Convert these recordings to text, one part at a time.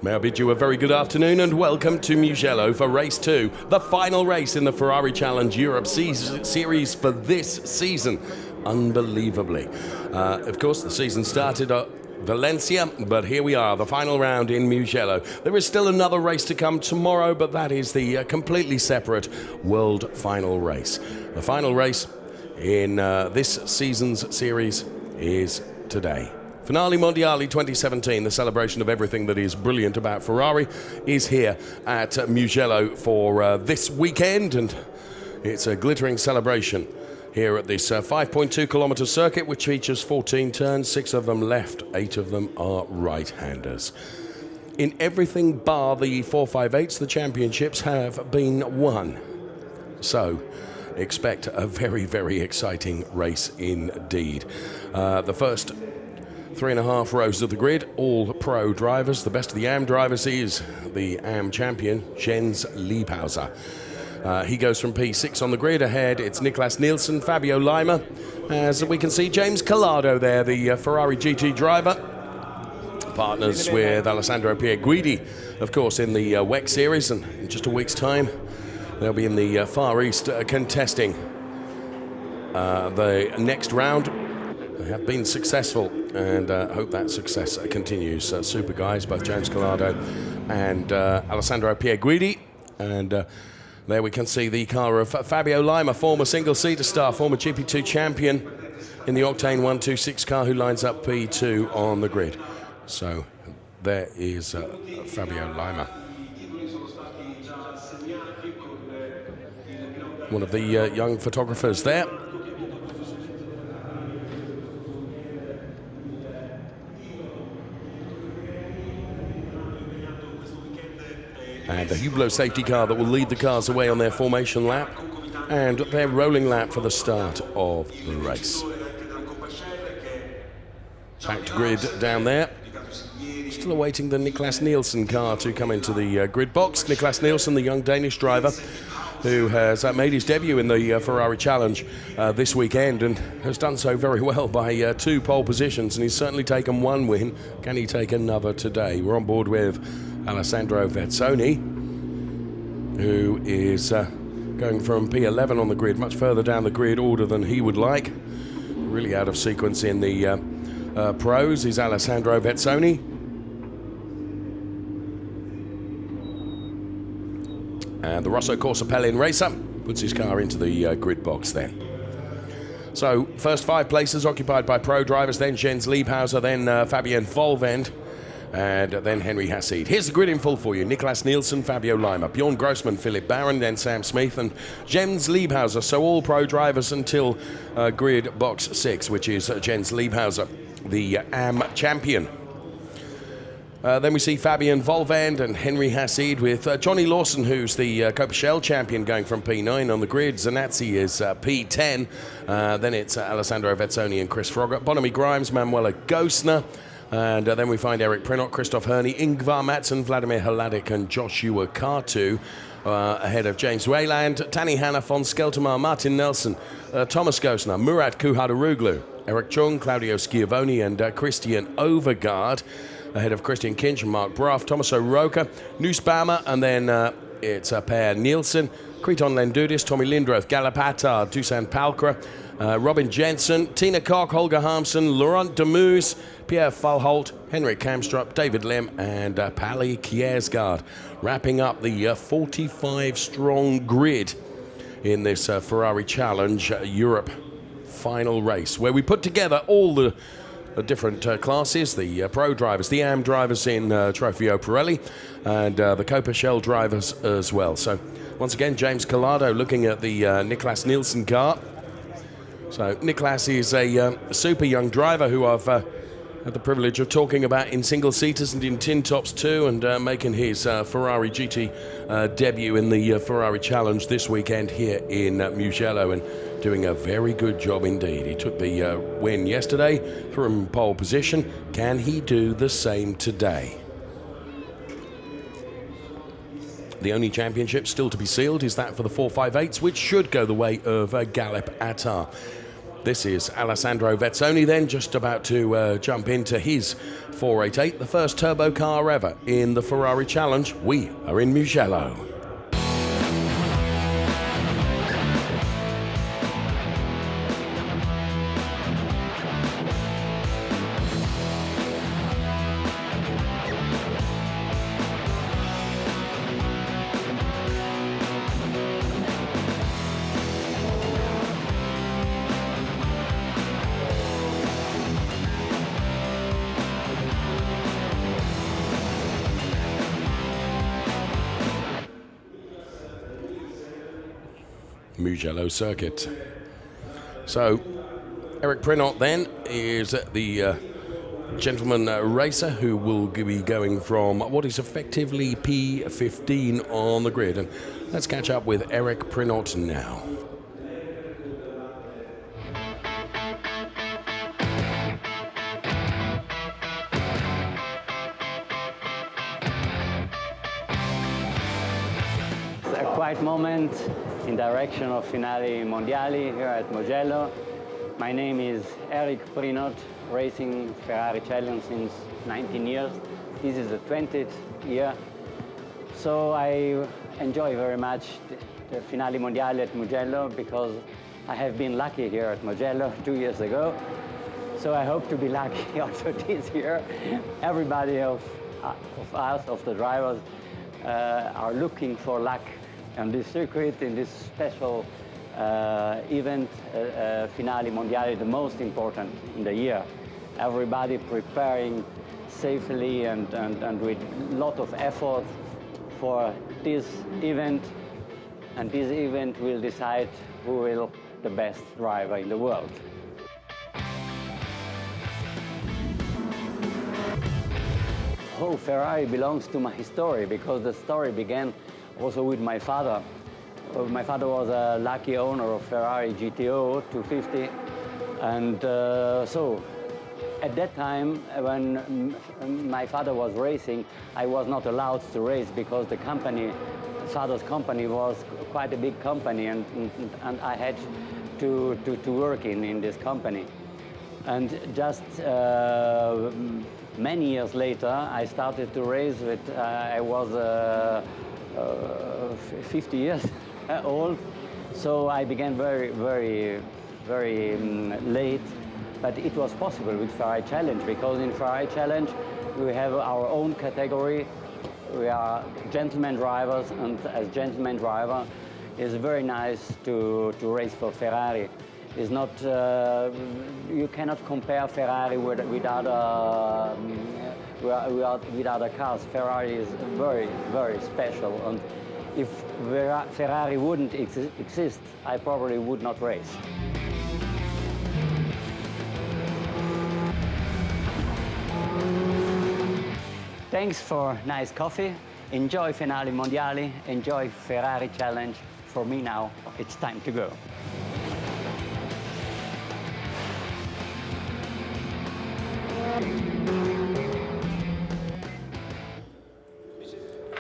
May I bid you a very good afternoon and welcome to Mugello for race 2, the final race in the Ferrari Challenge Europe series for this season. Unbelievably. Of course, the season started at Valencia, but here we are, the final round in Mugello. There is still another race to come tomorrow, but that is the completely separate world final race. The final race in this season's series is today. Finale Mondiali 2017, the celebration of everything that is brilliant about Ferrari, is here at Mugello for this weekend, and it's a glittering celebration here at this 5.2 kilometre circuit, which features 14 turns, 6 of them left, 8 of them are right-handers. In everything bar the 458s, the championships have been won. So expect a very, very exciting race indeed. The first 3.5 rows of the grid, all pro drivers. The best of the AM drivers is the AM champion, Jens Liebhauser. He goes from P6 on the grid. Ahead, it's Niklas Nielsen, Fabio Lima. As we can see, James Collado there, the Ferrari GT driver. Partners with Alessandro Pierguidi, of course, in the WEC series. And in just a week's time, they'll be in the Far East contesting the next round. They have been successful, and hope that success continues. Super guys, both James Collado and Alessandro Pierguidi. And there we can see the car of Fabio Lima, former single-seater star, former GP2 champion in the Octane 126 car, who lines up P2 on the grid. So there is Fabio Lima. One of the young photographers there. And a Hublot safety car that will lead the cars away on their formation lap and their rolling lap for the start of the race. Packed grid down there. Still awaiting the Niklas Nielsen car to come into the grid box. Niklas Nielsen, the young Danish driver, who has made his debut in the Ferrari Challenge this weekend and has done so very well by 2 pole positions, and he's certainly taken 1 win. Can he take another today? We're on board with Alessandro Vezzoni, who is going from P11 on the grid, much further down the grid order than he would like. Really out of sequence in the pros is Alessandro Vezzoni. And the Rosso Corsa Pellin racer puts his car into the grid box then. So, first 5 places occupied by pro drivers, then Jens Liebhauser, then Fabian Vollvend, and then Henry Hassid. Here's the grid in full for you. Niklas Nielsen, Fabio Lima, Bjorn Grossman, Philip Barron, then Sam Smith and Jens Liebhauser. So all pro drivers until grid box 6, which is Jens Liebhauser, the AM champion. Then we see Fabian Vollvend and Henry Hassid with Johnny Lawson, who's the Coppa Shell champion, going from P9 on the grid. Zanazzi is P10. Then it's Alessandro Vezzoni and Chris Froggatt. Bonamy Grimes, Manuela Gosner. And then we find Eric Prinnock, Christoph Herney, Ingvar Madsen, Vladimir Haladik and Joshua Kartu ahead of James Wayland, Tani Hanna, Von Skeltermar, Martin Nelson, Thomas Gosner, Murat Kuhadaroglu, Eric Chung, Claudio Schiavoni and Christian Overgaard ahead of Christian Kinch and Mark Bruff, Thomas O'Rourke, Nussbaumer, and then it's Per Nielsen, Creton Lendudis, Tommy Lindroth, Gallup Attard, Dusan Palkra, Robin Jensen, Tina Koch, Holger Harmsen, Laurent Demouse, Pierre Falholt, Henrik Kamstrup, David Lim, and Pally Kjærsgaard, wrapping up the 45-strong grid in this Ferrari Challenge Europe final race, where we put together all the different classes, the pro drivers, the AM drivers in Trofeo Pirelli, and the Coppa Shell drivers as well. So once again, James Collado looking at the Niklas Nielsen car. So Niklas is a super young driver who I've had the privilege of talking about in single-seaters and in tin tops too, and making his Ferrari GT debut in the Ferrari Challenge this weekend here in Mugello, and doing a very good job indeed. He took the win yesterday from pole position. Can he do the same today? The only championship still to be sealed is that for the 458s, which should go the way of Gallup Attard. This is Alessandro Vezzoni then, just about to jump into his 488, the first turbo car ever in the Ferrari Challenge. We are in Mugello. Mugello circuit. So Eric Prinot then is the gentleman racer who will be going from what is effectively P15 on the grid. And let's catch up with Eric Prinot now. A quiet moment in direction of Finale Mondiali here at Mugello. My name is Eric Prinot, racing Ferrari Challenge since 19 years. This is the 20th year. So I enjoy very much the Finale Mondiali at Mugello because I have been lucky here at Mugello 2 years ago. So I hope to be lucky also this year. Everybody of us, of the drivers, are looking for luck on this circuit, in this special event, Finale Mondiali, the most important in the year. Everybody preparing safely and with a lot of effort for this event, and this event will decide who will the best driver in the world. Oh, Ferrari belongs to my story because the story began also with my father. My father was a lucky owner of Ferrari GTO 250, and so at that time when my father was racing, I was not allowed to race because the company, father's company, was quite a big company, and I had to work in this company. And just many years later, I started to race with, I was 50 years old, so I began very late, but it was possible with Ferrari Challenge because in Ferrari Challenge we have our own category. We are gentleman drivers, and as gentleman driver, it's very nice to race for Ferrari. It's not, you cannot compare Ferrari with other cars. Ferrari is very special, and if Ferrari wouldn't exist, I probably would not race. Thanks for nice coffee. Enjoy Finale Mondiali. Enjoy Ferrari Challenge. For me now, it's time to go.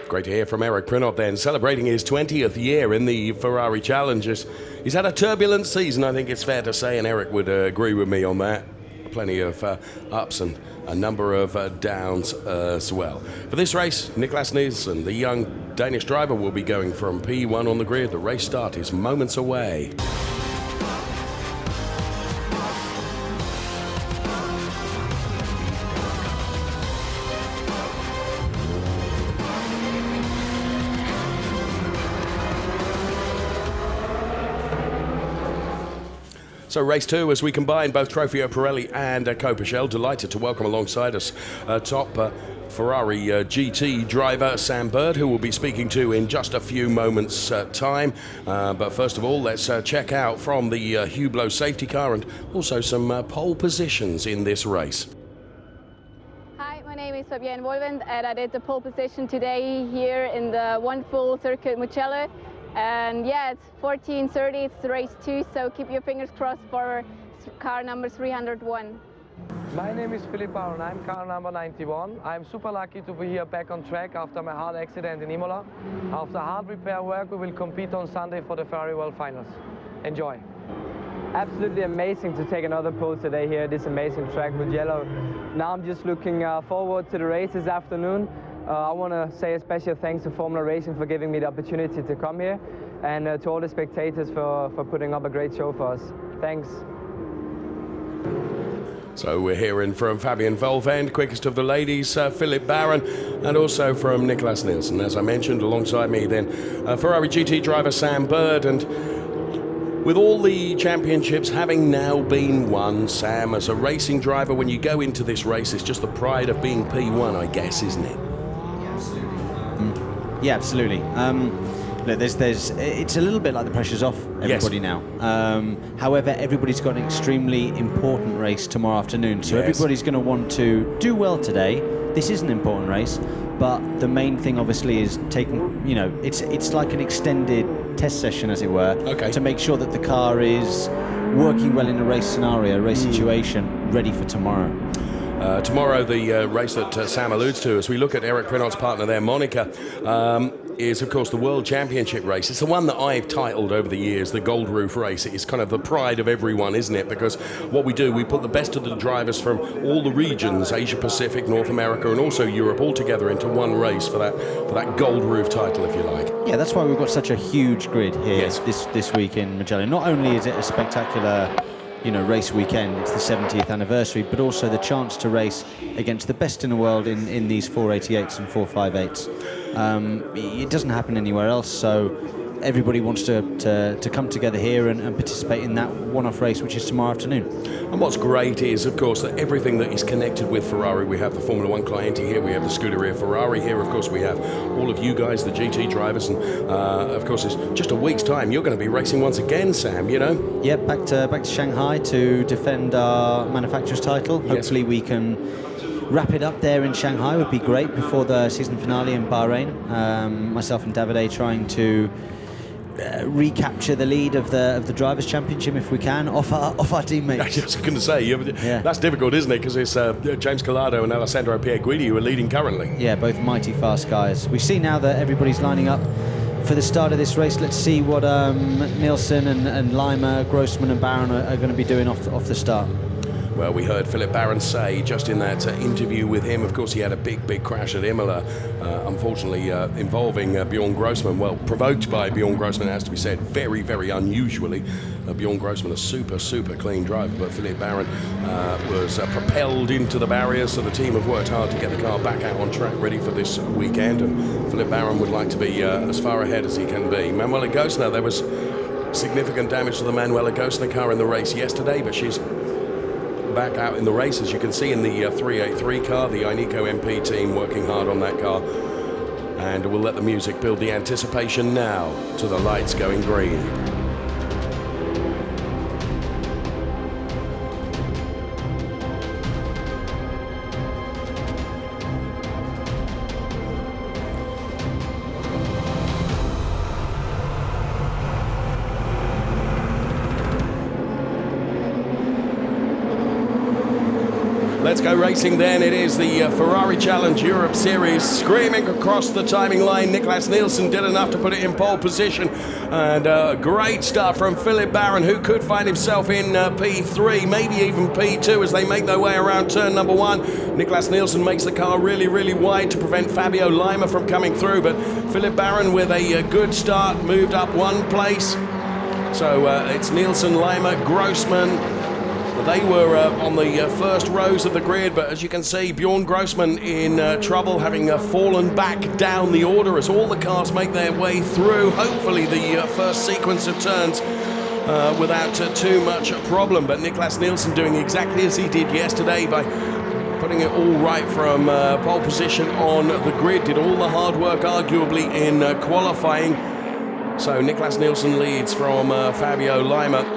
Great to hear from Eric Prinot then, celebrating his 20th year in the Ferrari Challenges. He's had a turbulent season, I think it's fair to say, and Eric would agree with me on that. Plenty of ups and a number of downs as well. For this race, Niklas Nielsen, the young Danish driver, will be going from P1 on the grid. The race start is moments away. So race two, as we combine both Trofeo Pirelli and Coppa. Delighted to welcome alongside us top Ferrari GT driver Sam Bird, who we'll be speaking to in just a few moments' time. But first of all, let's check out from the Hublot safety car and also some pole positions in this race. Hi, my name is Fabienne Wolvend, and I did the pole position today here in the wonderful circuit Mugello. And yeah, it's 14:30, it's race 2, so keep your fingers crossed for car number 301. My name is Philippe Aron, I'm car number 91. I'm super lucky to be here back on track after my hard accident in Imola. After hard repair work, we will compete on Sunday for the Ferrari World Finals. Enjoy. Absolutely amazing to take another pole today here at this amazing track, Mugello. Now I'm just looking forward to the race this afternoon. I want to say a special thanks to Formula Racing for giving me the opportunity to come here, and to all the spectators for putting up a great show for us. Thanks. So we're hearing from Fabian Volvend, quickest of the ladies, Philip Barron, and also from Niklas Nielsen. As I mentioned, alongside me then, Ferrari GT driver Sam Bird. And with all the championships having now been won, Sam, as a racing driver, when you go into this race, it's just the pride of being P1, I guess, isn't it? Yeah, absolutely. Look, it's a little bit like the pressure's off everybody now. However, everybody's got an extremely important race tomorrow afternoon, so everybody's going to want to do well today. This is an important race, but the main thing obviously is taking, it's like an extended test session, as it were, to make sure that the car is working well in a race scenario, a race situation, ready for tomorrow. Tomorrow, the race that Sam alludes to, as we look at Eric Prinot's partner there, Monica, is of course the World Championship race. It's the one that I've titled over the years the Gold Roof Race. It's kind of the pride of everyone, isn't it? Because what we do, we put the best of the drivers from all the regions, Asia Pacific, North America, and also Europe, all together into one race for that Gold Roof title, if you like. Yeah, that's why we've got such a huge grid here this week in Mugello. Not only is it a spectacular race weekend, it's the 70th anniversary, but also the chance to race against the best in the world in these 488s and 458s. It doesn't happen anywhere else, so everybody wants to come together here and participate in that one-off race, which is tomorrow afternoon. And what's great is, of course, that everything that is connected with Ferrari, we have the Formula One Clienti here, we have the Scuderia Ferrari here, of course we have all of you guys, the GT drivers, and of course it's just a week's time, you're going to be racing once again, Sam, Yeah, back to Shanghai to defend our manufacturer's title. Hopefully we can wrap it up there in Shanghai, would be great, before the season finale in Bahrain. Myself and Davide trying to recapture the lead of the Drivers' Championship if we can, off our teammates. I was going to say, that's difficult, isn't it? Because it's James Collado and Alessandro Pierguidi who are leading currently. Yeah, both mighty fast guys. We see now that everybody's lining up for the start of this race. Let's see what Nielsen and Lima, Grossman and Barron are going to be doing off the start. Well, we heard Philip Barron say just in that interview with him, of course he had a big crash at Imola, unfortunately involving Bjorn Grossman, well, provoked by Bjorn Grossman, has to be said, very unusually. Bjorn Grossman, a super clean driver, but Philip Barron was propelled into the barriers, so the team have worked hard to get the car back out on track, ready for this weekend, and Philip Barron would like to be as far ahead as he can be. Manuela Gosner, there was significant damage to the Manuela Gosner car in the race yesterday, but she's back out in the race, as you can see in the 383 car, the Ineco MP team working hard on that car, and we'll let the music build the anticipation now to the lights going green. Let's go racing then. It is the Ferrari Challenge Europe Series, screaming across the timing line. Niklas Nielsen did enough to put it in pole position, and a great start from Philip Barron, who could find himself in P3, maybe even P2 as they make their way around turn number 1. Niklas Nielsen makes the car really wide to prevent Fabio Lima from coming through, but Philip Barron with a good start moved up one place. So it's Nielsen, Lima, Grossman. They were on the first rows of the grid, but as you can see, Bjorn Grossman in trouble, having fallen back down the order as all the cars make their way through, hopefully the first sequence of turns without too much problem. But Niklas Nielsen doing exactly as he did yesterday by putting it all right from pole position on the grid, did all the hard work arguably in qualifying. So Niklas Nielsen leads from Fabio Lima.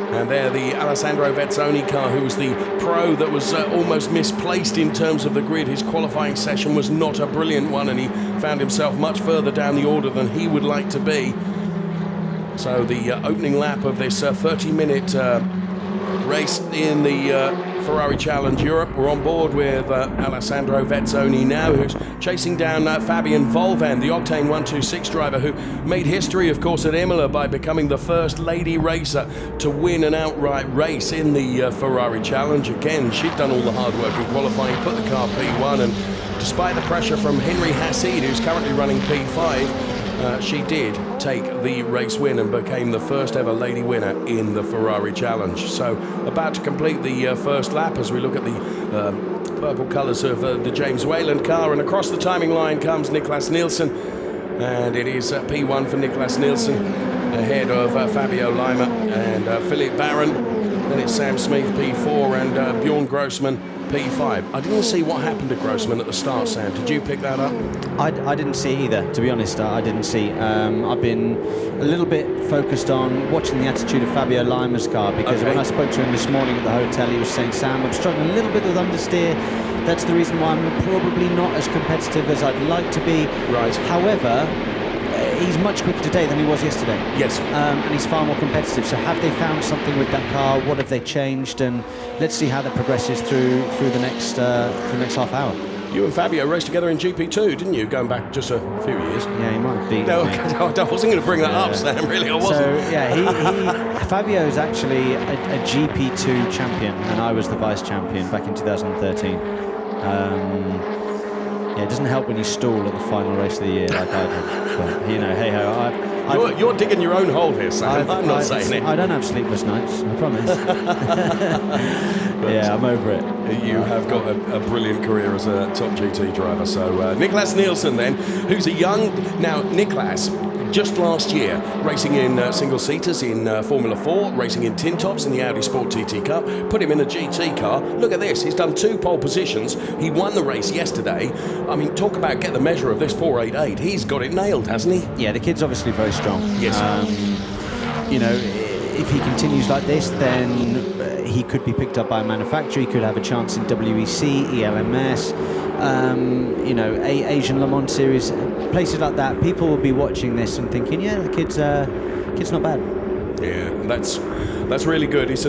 And there the Alessandro Vezzoni car, who was the pro that was almost misplaced in terms of the grid. His qualifying session was not a brilliant one, and he found himself much further down the order than he would like to be. So the opening lap of this 30-minute race in the Ferrari Challenge Europe. We're on board with Alessandro Vezzoni now, who's chasing down Fabian Volvan, the Octane 126 driver who made history, of course, at Imola by becoming the first lady racer to win an outright race in the Ferrari Challenge. Again, she'd done all the hard work in qualifying, put the car P1, and despite the pressure from Henry Hassid, who's currently running P5, she did take the race win and became the first ever lady winner in the Ferrari Challenge. So about to complete the first lap as we look at the purple colours of the James Wayland car, and across the timing line comes Niklas Nielsen, and it is P1 for Niklas Nielsen ahead of Fabio Leimer and Philip Barron. Then it's Sam Smith P4 and Bjorn Grossman P5. I didn't see what happened to Grossman at the start, Sam. Did you pick that up? I didn't see either, to be honest. I didn't see. I've been a little bit focused on watching the attitude of Fabio Leimer's car, because when I spoke to him this morning at the hotel, he was saying, Sam, I'm struggling a little bit with understeer. That's the reason why I'm probably not as competitive as I'd like to be. Right. However, he's much quicker today than he was yesterday. Yes. And he's far more competitive. So have they found something with that car? What have they changed? And let's see how that progresses through the next half hour. You and Fabio raced together in GP2, didn't you? Going back just a few years. Yeah, he might be. No, I wasn't going to bring that up, Sam. Really, I wasn't. So yeah, Fabio is actually a GP2 champion, and I was the vice champion back in 2013. Yeah, it doesn't help when you stall at the final race of the year like I did. But, you know, hey ho. You're digging your own hole here, Sam. I'm not saying it. I don't have sleepless nights, I promise. Yeah, I'm over it. You have got a brilliant career as a top GT driver. So Niklas Nielsen then, who's a young... Now, Niklas, just last year, racing in single-seaters in Formula 4, racing in tin tops in the Audi Sport TT Cup, put him in a GT car. Look at this, he's done 2 pole positions. He won the race yesterday. I mean, talk about get the measure of this 488. He's got it nailed, hasn't he? Yeah, the kid's obviously very strong. Yes. You know, if he continues like this, then he could be picked up by a manufacturer. He could have a chance in WEC, ELMS, you know, Asian Le Mans Series, places like that. People will be watching this and thinking, yeah, the kid's not bad. Yeah, that's really good. He is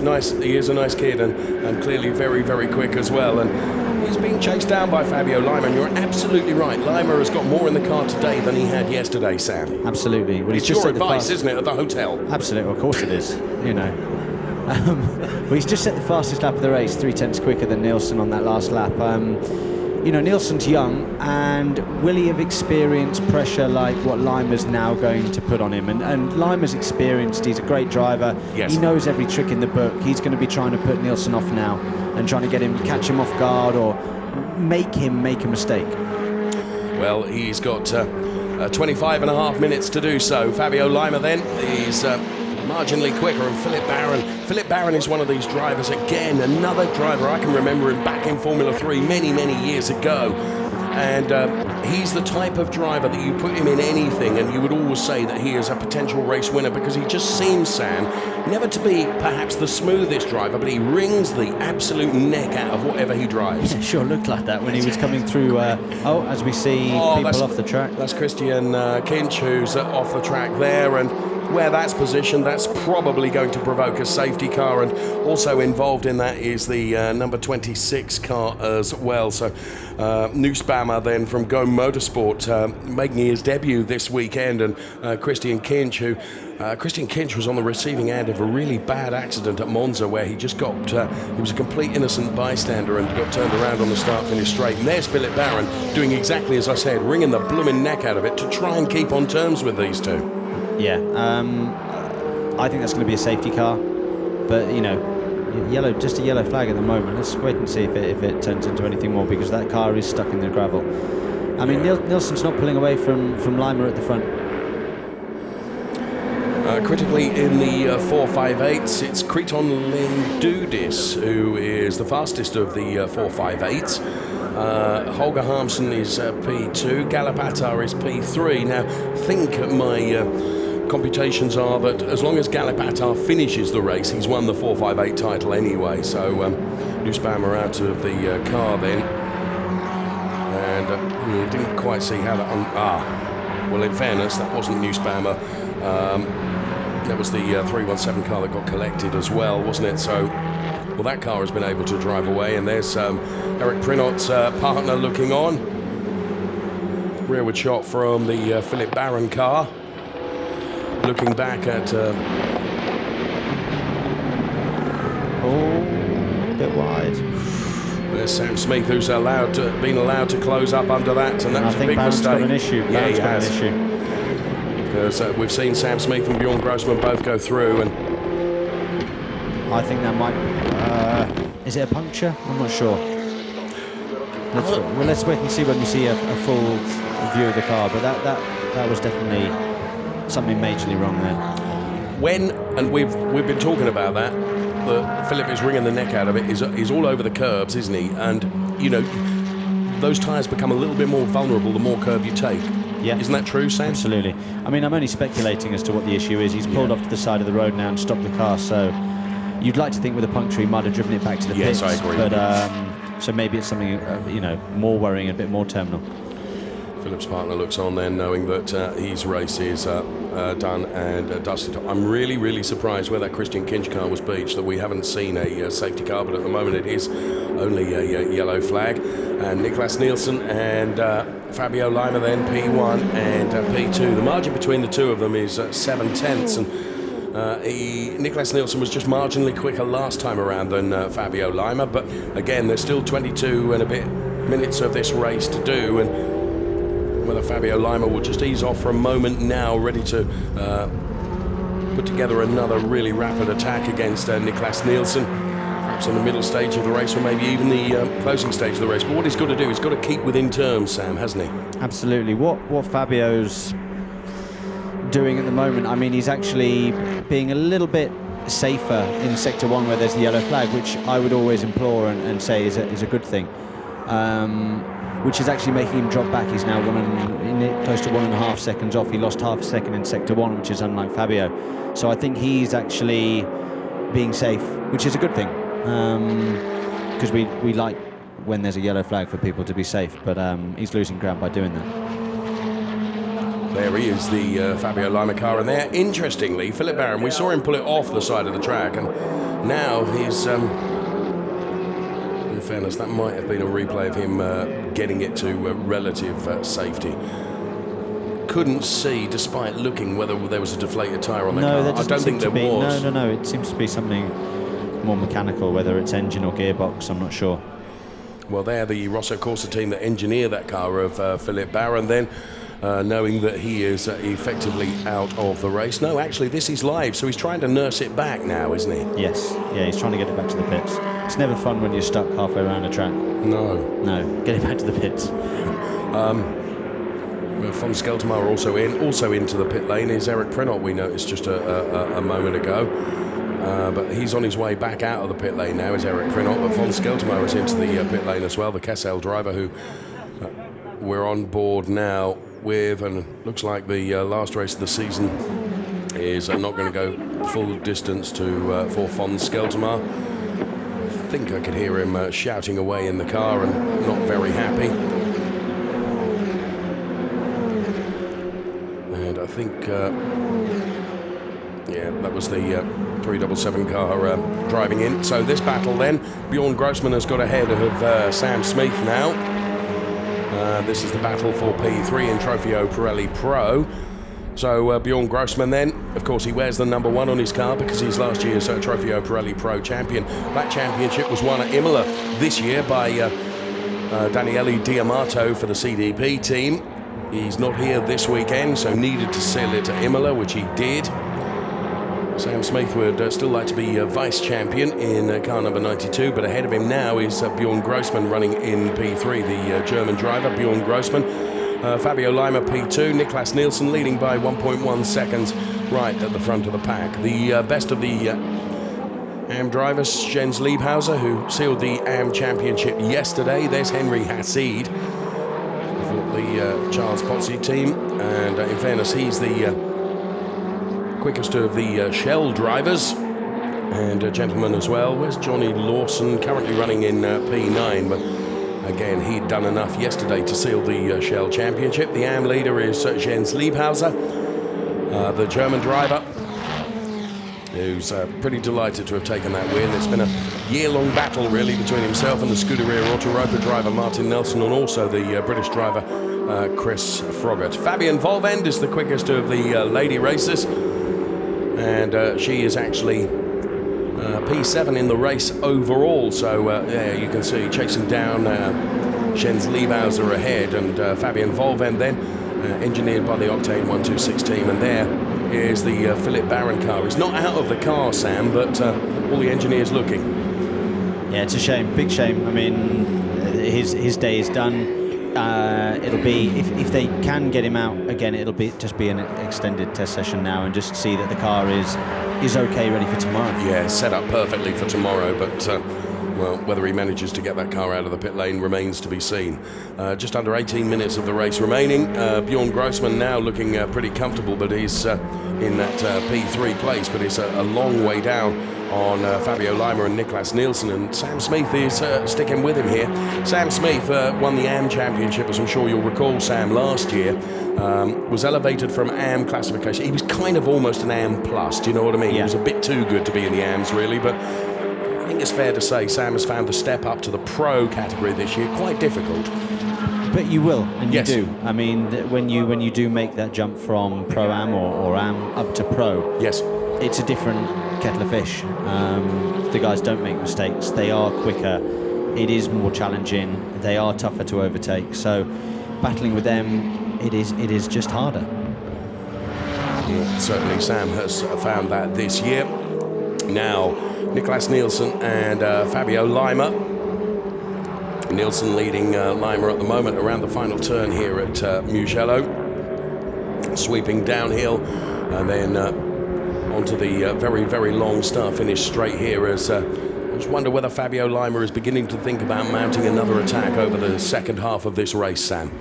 a nice kid, and clearly very, very quick as well. And he's being chased down by Fabio Leimer, and you're absolutely right. Leimer has got more in the car today than he had yesterday, Sam. Absolutely. Well, it's your advice, isn't it, at the hotel? Absolutely, of course it is. You know. Well, he's just set the fastest lap of the race, 3/10 quicker than Nielsen on that last lap. You know, Nielsen's young, and will he have experienced pressure like what Leimer's now going to put on him? And Leimer's experienced, he's a great driver. Yes. He knows every trick in the book. He's going to be trying to put Nielsen off now and trying to catch him off guard or make him make a mistake. Well, he's got 25 and a half minutes to do so. Fabio Leimer then is marginally quicker, and Philip Barron is one of these drivers, again, another driver I can remember him back in Formula 3 many, many years ago. And he's the type of driver that you put him in anything and you would always say that he is a potential race winner, because he just seems, Sam, never to be perhaps the smoothest driver, but he wrings the absolute neck out of whatever he drives. Yeah, sure looked like that when he was coming through, as we see people off the track. That's Christian Kinch, who's off the track there, and where that's positioned, that's probably going to provoke a safety car, and also involved in that is the number 26 car as well. So Nussbaumer then from Go Motorsport making his debut this weekend, and Christian Kinch, who Christian Kinch was on the receiving end of a really bad accident at Monza, where he just got he was a complete innocent bystander and got turned around on the start-finish straight. And there's Philip Barron doing exactly as I said, wringing the blooming neck out of it to try and keep on terms with these two. Yeah, I think that's going to be a safety car, but you know, just a yellow flag at the moment. Let's wait and see if it turns into anything more, because that car is stuck in the gravel. I mean, Nielsen's not pulling away from Leimer at the front. Critically in the 458s, it's Kriton Lindudis who is the fastest of the 458s. Holger Harmsen is P2, Galapatar is P3. Now, I think my computations are that as long as Galapatar finishes the race, he's won the 458 title anyway. So Nussbaumer out of the car then, and didn't quite see how that. Well, in fairness, that wasn't Nussbaumer. That was the 317 car that got collected as well, wasn't it? So Well, that car has been able to drive away, and there's Eric Prinot's partner looking on. Rearward shot from the Philip Barron car. Looking back at... a bit wide. There's Sam Smith, who's been allowed to close up under that, and that was a big Barron's mistake. got an issue. Yeah, he got has. an issue. Because we've seen Sam Smith and Bjorn Grossman both go through, and I think that might... is it a puncture? I'm not sure. Let's wait and see when we see a full view of the car, but that was definitely something majorly wrong there. And we've been talking about that Philip is wringing the neck out of it, is all over the curbs, isn't he? And, you know, those tyres become a little bit more vulnerable the more curb you take. Yeah. Isn't that true, Sam? Absolutely. I mean, I'm only speculating as to what the issue is. He's pulled off to the side of the road now and stopped the car, so you'd like to think with a puncture he might have driven it back to the pits. Yes, I agree. But, so maybe it's something, you know, more worrying, a bit more terminal. Philip's partner looks on then, knowing that his race is done and dusted. I'm really, really surprised where that Christian Kinch car was beached, that we haven't seen a safety car, but at the moment it is only a yellow flag. And Niklas Nielsen and Fabio Lima then P1 and P2. The margin between the two of them is 7/10, and Niklas Nielsen was just marginally quicker last time around than Fabio Lima, but again, there's still 22 and a bit minutes of this race to do, and whether Fabio Lima will just ease off for a moment now, ready to put together another really rapid attack against Niklas Nielsen, perhaps in the middle stage of the race, or maybe even the closing stage of the race. But what he's got to do, he's got to keep within terms, Sam, hasn't he? Absolutely. What Fabio's doing at the moment, I mean, he's actually being a little bit safer in Sector 1 where there's the yellow flag, which I would always implore and say is a good thing. Which is actually making him drop back. He's now close to 1.5 seconds off. He lost half a second in Sector 1, which is unlike Fabio. So I think he's actually being safe, which is a good thing. Because we like when there's a yellow flag for people to be safe, but he's losing ground by doing that. There he is, the Fabio Lima car, and there, interestingly, Philip Barron, we saw him pull it off the side of the track, and now he's... in fairness, that might have been a replay of him getting it to relative safety. Couldn't see, despite looking, whether there was a deflated tyre on the car. I don't think there was. No. It seems to be something more mechanical, whether it's engine or gearbox. I'm not sure. Well, they're the Rosso Corsa team that engineer that car of Philip Barron then. Knowing that he is effectively out of the race. No, actually, this is live, so he's trying to nurse it back now, isn't he? Yes, yeah, he's trying to get it back to the pits. It's never fun when you're stuck halfway around a track. No, get it back to the pits. Von Skeltermar also into the pit lane is Eric Prinot, we noticed just a moment ago. But he's on his way back out of the pit lane now, is Eric Prinot, but Von Skeltermar is into the pit lane as well, the Kessel driver who we're on board now with, and looks like the last race of the season is not going to go full distance for Von Skeltermar. I think I could hear him shouting away in the car and not very happy. And I think, that was the 377 car driving in. So this battle then, Bjorn Grossman has got ahead of Sam Smith now. This is the battle for P3 in Trofeo Pirelli Pro. So Bjorn Grossman then, of course, he wears the number 1 on his car because he's last year's Trofeo Pirelli Pro champion. That championship was won at Imola this year by Daniele Diamato for the CDP team. He's not here this weekend, so needed to seal it at Imola, which he did. Sam Smith would still like to be vice champion in car number 92, but ahead of him now is Bjorn Grossman running in P3, the German driver, Bjorn Grossman. Fabio Lima P2, Niklas Nielsen leading by 1.1 seconds right at the front of the pack. The best of the AM drivers, Jens Liebhauser, who sealed the AM championship yesterday. There's Henry Hassid for the Charles Pozzi team, and in fairness, he's the quickest of the Shell drivers, and a gentleman as well. Where's Johnny Lawson, currently running in P9, but again, he'd done enough yesterday to seal the Shell Championship. The AM leader is Jens Liebhauser, the German driver. who's pretty delighted to have taken that win. It's been a year-long battle, really, between himself and the Scuderia Autoropa driver Martin Nelson, and also the British driver Chris Froggatt. Fabienne Volvend is the quickest of the lady racers, and she is actually P7 in the race overall. So yeah, you can see chasing down Jens Liebhauser ahead, and Fabienne Volvend then engineered by the Octane 126 team, and there is the Philip Barron car. He's not out of the car, Sam, but all the engineers looking. Yeah, it's a shame, big shame. I mean, his day is done. It'll be, if they can get him out again, it'll be just be an extended test session now, and just see that the car is okay, ready for tomorrow. Yeah, set up perfectly for tomorrow, but well, whether he manages to get that car out of the pit lane remains to be seen. Just under 18 minutes of the race remaining. Bjorn Grossman now looking pretty comfortable, but he's in that P3 place, but it's a long way down on Fabio Leimer and Niklas Nielsen, and Sam Smith is sticking with him here. Sam Smith won the AM Championship, as I'm sure you'll recall, Sam, last year. Was elevated from AM classification. He was kind of almost an AM plus, do you know what I mean? Yeah. He was a bit too good to be in the AMs, really, but I think it's fair to say Sam has found the step up to the pro category this year quite difficult. But you will, and Yes. you do. I mean, when you do make that jump from Pro-Am or Am up to Pro, Yes. it's a different kettle of fish. The guys don't make mistakes. They are quicker. It is more challenging. They are tougher to overtake. So battling with them, it is just harder. Certainly Sam has found that this year. Now, Niklas Nielsen and Fabio Leimer. Nielsen leading Leimer at the moment around the final turn here at Mugello. Sweeping downhill, and then onto the very, very long start-finish straight here, as I just wonder whether Fabio Leimer is beginning to think about mounting another attack over the second half of this race, Sam.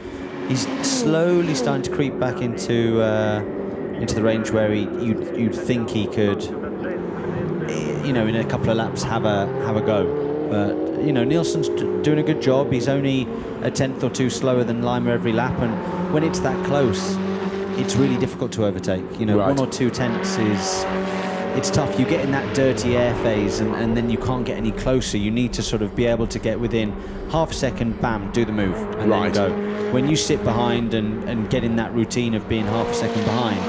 He's slowly starting to creep back into the range where you'd think he could, in a couple of laps have a go. But Nielsen's doing a good job. He's only a tenth or two slower than Leimer every lap, and when it's that close, it's really difficult to overtake. Right. 1 or 2 tenths it's tough. You get in that dirty air phase, and then you can't get any closer. You need to sort of be able to get within half a second, bam, do the move, and Right. then go. When you sit behind and get in that routine of being half a second behind,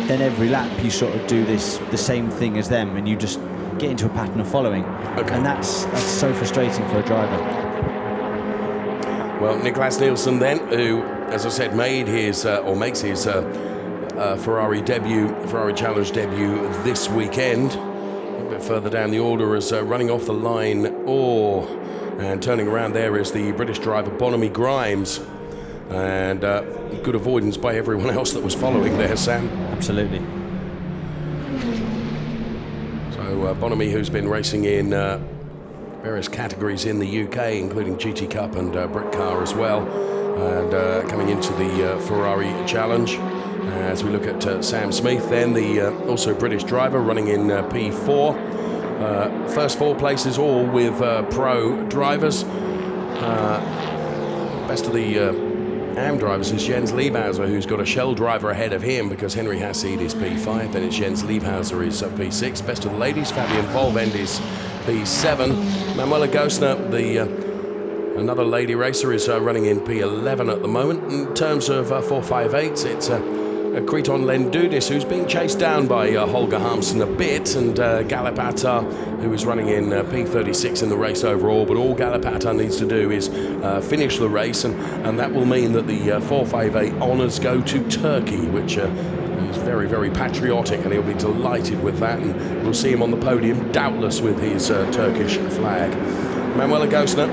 then every lap you sort of do the same thing as them, and you just get into a pattern of following. Okay. And that's so frustrating for a driver. Well, Niklas Nielsen then, who, as I said, makes his Ferrari Challenge debut this weekend. A bit further down the order as running off the line, and turning around there is the British driver Bonamy Grimes. And good avoidance by everyone else that was following there, Sam. Absolutely. So Bonamy, who's been racing in various categories in the UK, including GT Cup and Brit Car as well, and coming into the Ferrari Challenge. As we look at Sam Smith, then the also British driver running in P4. First 4 places all with pro drivers. Best of the AM drivers is Jens Liebhauser, who's got a Shell driver ahead of him because Henry Hassid is P5, then it's Jens Liebhauser is P6. Best of the ladies, Fabienne Volvend is P7. Manuela Gosner, another lady racer, is running in P11 at the moment. In terms of 458s, it's Kriton Lendudis, who's being chased down by Holger Harmsen a bit, and Galip Attar, who is running in P36 in the race overall. But all Galip Attar needs to do is finish the race, and that will mean that the 458 honours go to Turkey, which is very, very patriotic, and he'll be delighted with that. And we'll see him on the podium, doubtless, with his Turkish flag. Manuela Gosner,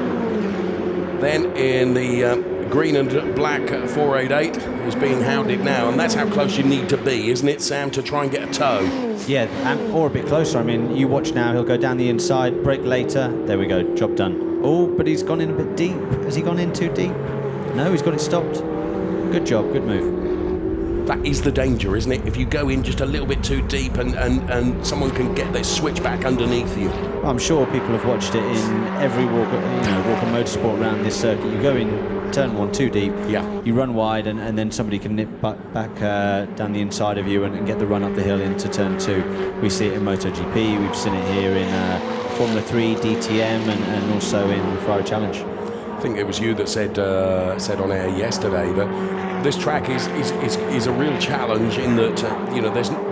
then in the green and black 488 is being hounded now, and that's how close you need to be, isn't it, Sam, to try and get a tow? Yeah, or a bit closer. I mean, you watch now, he'll go down the inside, brake later. There we go, job done. Oh, but he's gone in a bit deep. Has he gone in too deep? No, he's got it stopped. Good job, good move. That is the danger, isn't it? If you go in just a little bit too deep and someone can get their switch back underneath you. I'm sure people have watched it in every walk of motorsport around this circuit. You go in turn one too deep. Yeah. You run wide, and then somebody can nip back down the inside of you and get the run up the hill into turn 2. We see it in MotoGP. We've seen it here in Formula 3, DTM, and also in Ferrari Challenge. I think it was you that said on air yesterday that this track is a real challenge in that you know there's not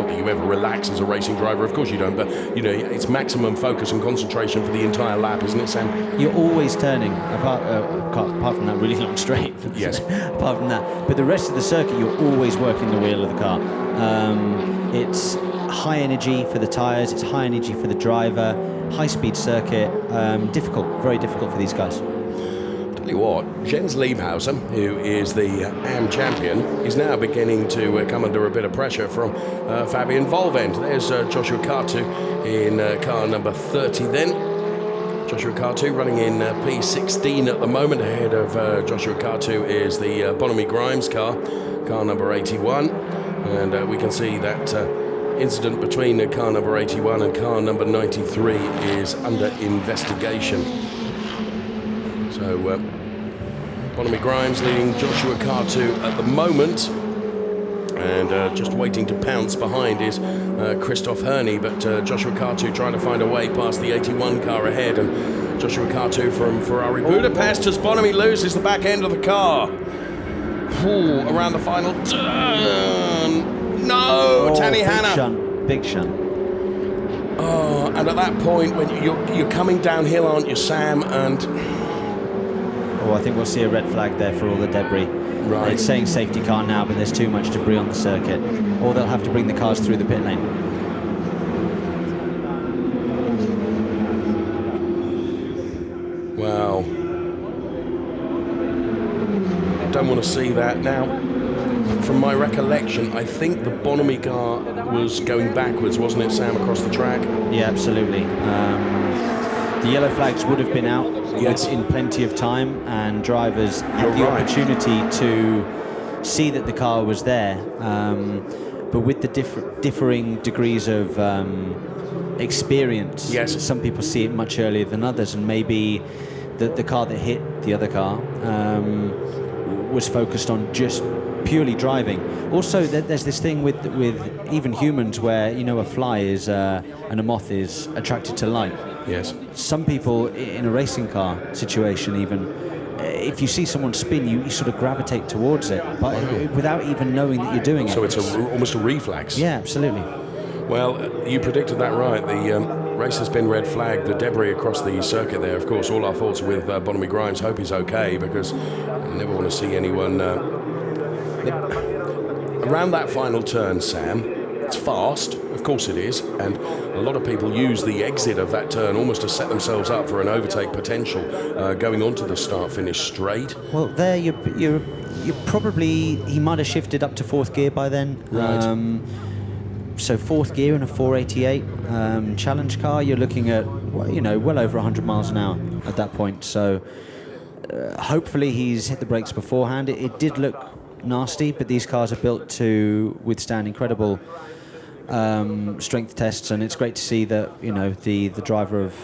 that you ever relax as a racing driver, of course you don't, but you know it's maximum focus and concentration for the entire lap, isn't it, Sam? You're always turning, apart from that really long straight. Yes. Apart from that, but the rest of the circuit, you're always working the wheel of the car. It's high energy for the tyres, it's high energy for the driver, high-speed circuit, difficult, very difficult for these guys. Tell you what, Jens Liebhauser, who is the AM champion, is now beginning to come under a bit of pressure from Fabian Volvend. There's Joshua Kartu in car number 30 then. Joshua Kartu running in P16 at the moment. Ahead of Joshua Kartu is the Bonomi Grimes car number 81. And we can see that incident between car number 81 and car number 93 is under investigation. So, Bonomi Grimes leading Joshua Kartu at the moment, and just waiting to pounce behind is Christoph Herney, but Joshua Kartu trying to find a way past the 81 car ahead, and Joshua Kartu from Ferrari Budapest as Bonomi loses the back end of the car. Ooh, around the final turn. No, Tani Hanna. Big shunt. Oh, and at that point, when you're coming downhill, aren't you, Sam? And I think we'll see a red flag there for all the debris. Right. It's saying safety car now, but there's too much debris on the circuit. Or they'll have to bring the cars through the pit lane. Wow. Don't want to see that now. From my recollection, I think the Bonomi car was going backwards, wasn't it, Sam, across the track? Yeah, absolutely. The yellow flags would have been out in plenty of time, and drivers had the opportunity to see that the car was there. But with the differing degrees of experience, some people see it much earlier than others, and maybe the car that hit the other car was focused on just purely driving. Also, there's this thing with even humans where, you know, a fly is and a moth is attracted to light. Yes. Some people in a racing car situation, even if you see someone spin, you sort of gravitate towards it, but without even knowing that you're doing it. So it's almost a reflex. Yeah, absolutely. Well, you predicted that right. The race has been red flagged. The debris across the circuit there, of course, all our thoughts are with Bonomi Grimes. Hope he's okay, because I never want to see anyone around that final turn, Sam. It's fast, of course it is, and a lot of people use the exit of that turn almost to set themselves up for an overtake potential going onto the start-finish straight. Well, there you're probably, he might have shifted up to fourth gear by then. Right. So fourth gear in a 488 challenge car, you're looking at well over 100 miles an hour at that point. So hopefully he's hit the brakes beforehand. It did look nasty, but these cars are built to withstand incredible strength tests, and it's great to see that the driver of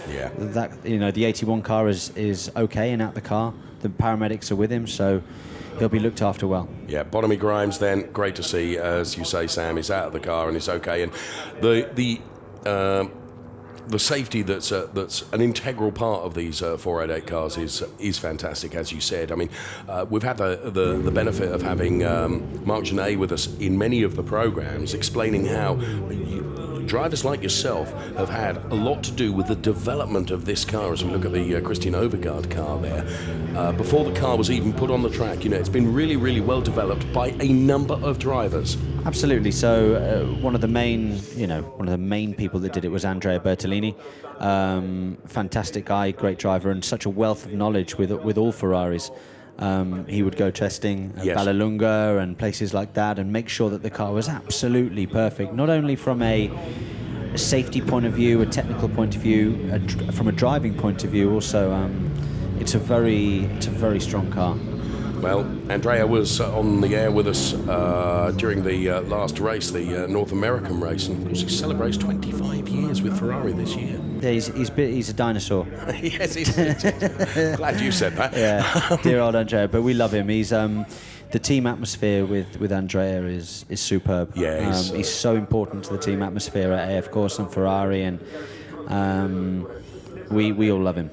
that the 81 car is okay and out the car. The paramedics are with him, so he'll be looked after well. Yeah, Bonomi Grimes then, great to see, as you say, Sam, is out of the car and is okay. And the safety that's an integral part of these 488 cars is fantastic, as you said. I mean, we've had the benefit of having Mark Genet with us in many of the programs, explaining how drivers like yourself have had a lot to do with the development of this car. As we look at the Christian Overgaard car there, before the car was even put on the track, it's been really, really well developed by a number of drivers. Absolutely. So one of the main people that did it was Andrea Bertolini. Fantastic guy, great driver, and such a wealth of knowledge with all Ferraris. He would go testing at Vallelunga and places like that and make sure that the car was absolutely perfect, not only from a safety point of view, a technical point of view, from a driving point of view also. It's a very strong car. Well, Andrea was on the air with us during the last race, the North American race, and of course he celebrates 25 years with Ferrari this year. Yeah, he's a dinosaur. Yes, he's glad you said that. Yeah, dear old Andrea, but we love him. He's the team atmosphere with Andrea is superb. Yeah, he's so important to the team atmosphere at AF Corse and Ferrari, and we all love him.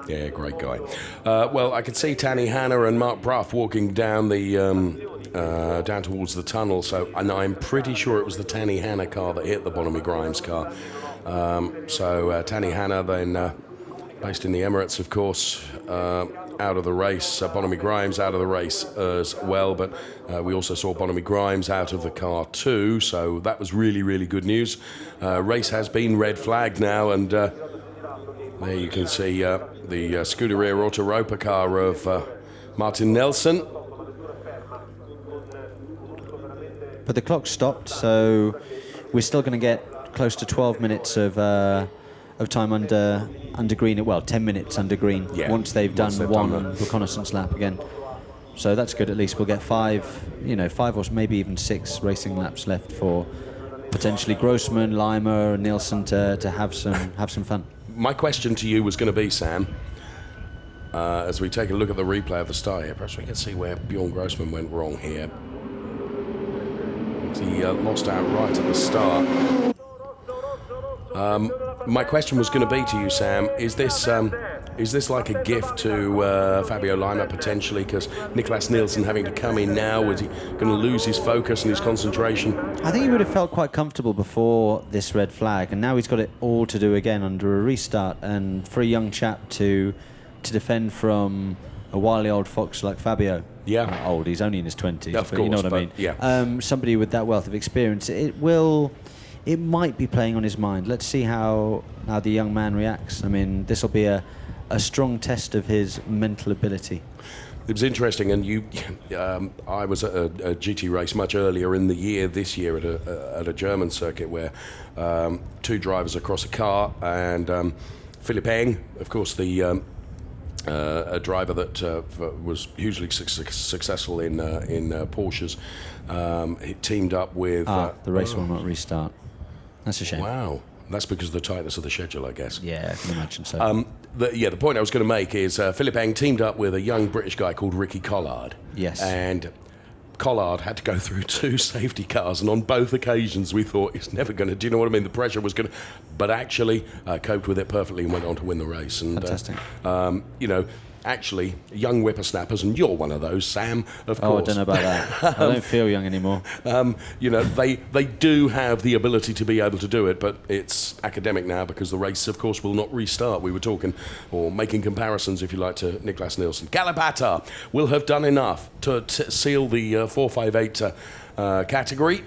Yeah, great guy. Well, I could see Tanny Hanna and Mark Bruff walking down the down towards the tunnel. And I'm pretty sure it was the Tanny Hanna car that hit the Bonamy Grimes car. Tanny Hanna then, based in the Emirates, of course, out of the race. Bonamy Grimes out of the race as well. But we also saw Bonamy Grimes out of the car too. So that was really, really good news. Race has been red flagged now, and there you can see the Scuderia Autoropa car of Martin Nelson. But the clock stopped, so we're still going to get close to 12 minutes of time under green. Well, 10 minutes under green, once they've done one reconnaissance lap again. So that's good. At least we'll get five or maybe even 6 racing laps left for potentially Grossman, Lima, and Nielsen to have some fun. My question to you was going to be, Sam, as we take a look at the replay of the start here, perhaps we can see where Bjorn Grossman went wrong here. He lost out right at the start. My question was going to be to you, Sam, is this like a gift to Fabio Lima potentially, because Niklas Nielsen having to come in now, was he going to lose his focus and his concentration? I think he would have felt quite comfortable before this red flag, and now he's got it all to do again under a restart. And for a young chap to defend from a wily old fox like Fabio, old, he's only in his 20s, of but course, you know what I mean. Yeah. Somebody with that wealth of experience, it might be playing on his mind. Let's see how the young man reacts. I mean, this will be a strong test of his mental ability. It was interesting, and I was at a GT race much earlier in the year, this year, at a German circuit where 2 drivers across a car, and Philipp Eng, of course, a driver that was hugely successful in Porsches, he teamed up with... the race will not restart. That's a shame. Wow. That's because of the tightness of the schedule, I guess. Yeah, I can imagine so. The point I was going to make is Philipp Eng teamed up with a young British guy called Ricky Collard. Yes. And Collard had to go through 2 safety cars, and on both occasions we thought he's never going to, do you know what I mean? The pressure was going to, but actually coped with it perfectly and went on to win the race. And, fantastic. Actually, young whippersnappers, and you're one of those, Sam, of course. Oh, I don't know about that. I don't feel young anymore. They do have the ability to be able to do it, but it's academic now because the race, of course, will not restart. We were talking, or making comparisons, if you like, to Niklas Nielsen. Galapata will have done enough to seal the 458 category.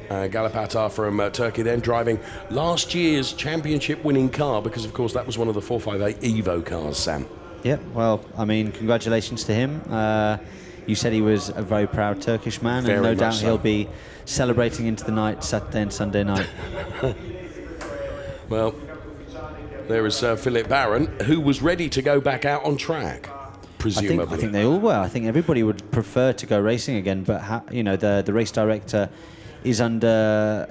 Galapata from Turkey then driving last year's championship-winning car, because, of course, that was one of the 458 Evo cars, Sam. Yeah, well, I mean, congratulations to him. You said he was a very proud Turkish man, and no doubt he'll be celebrating into the night, Saturday and Sunday night. Well, there is Philip Barron, who was ready to go back out on track, presumably. I think they all were. I think everybody would prefer to go racing again, but the race director is under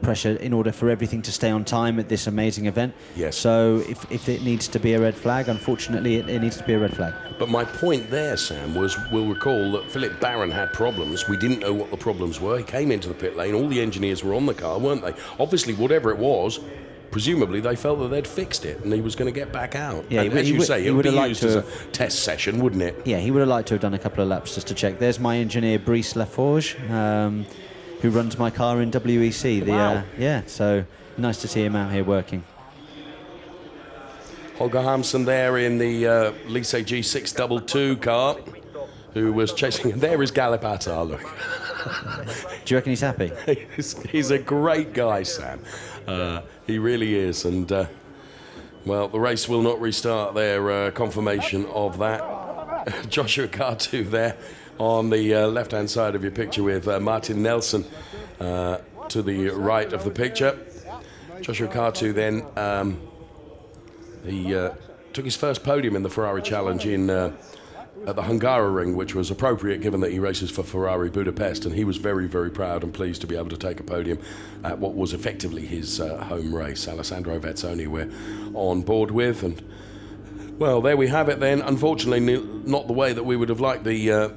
pressure in order for everything to stay on time at this amazing event. Yes. So if it needs to be a red flag, unfortunately it needs to be a red flag. But my point there, Sam, was we'll recall that Philip Barron had problems. We didn't know what the problems were. He came into the pit lane. All the engineers were on the car, weren't they? Obviously, whatever it was, presumably they felt that they'd fixed it and he was going to get back out. Yeah, as you say, it would be used as a test session, wouldn't it? Yeah, he would have liked to have done a couple of laps just to check. There's my engineer, Brice Laforge, who runs my car in WEC. Wow. So nice to see him out here working. Holger Hamsen there in the Lyse G622 car, who was chasing. There is Galapata, look. Do you reckon he's happy? He's a great guy, Sam. He really is. And, well, the race will not restart there. Confirmation of that. Joshua Cartu there on the left-hand side of your picture with Martin Nelson to the right of the picture. Joshua Cartu then, he took his first podium in the Ferrari Challenge in at the Hungaroring, which was appropriate given that he races for Ferrari Budapest, and he was very, very proud and pleased to be able to take a podium at what was effectively his home race. Alessandro Vezzoni we're on board with, and well, there we have it then. Unfortunately, not the way that we would have liked the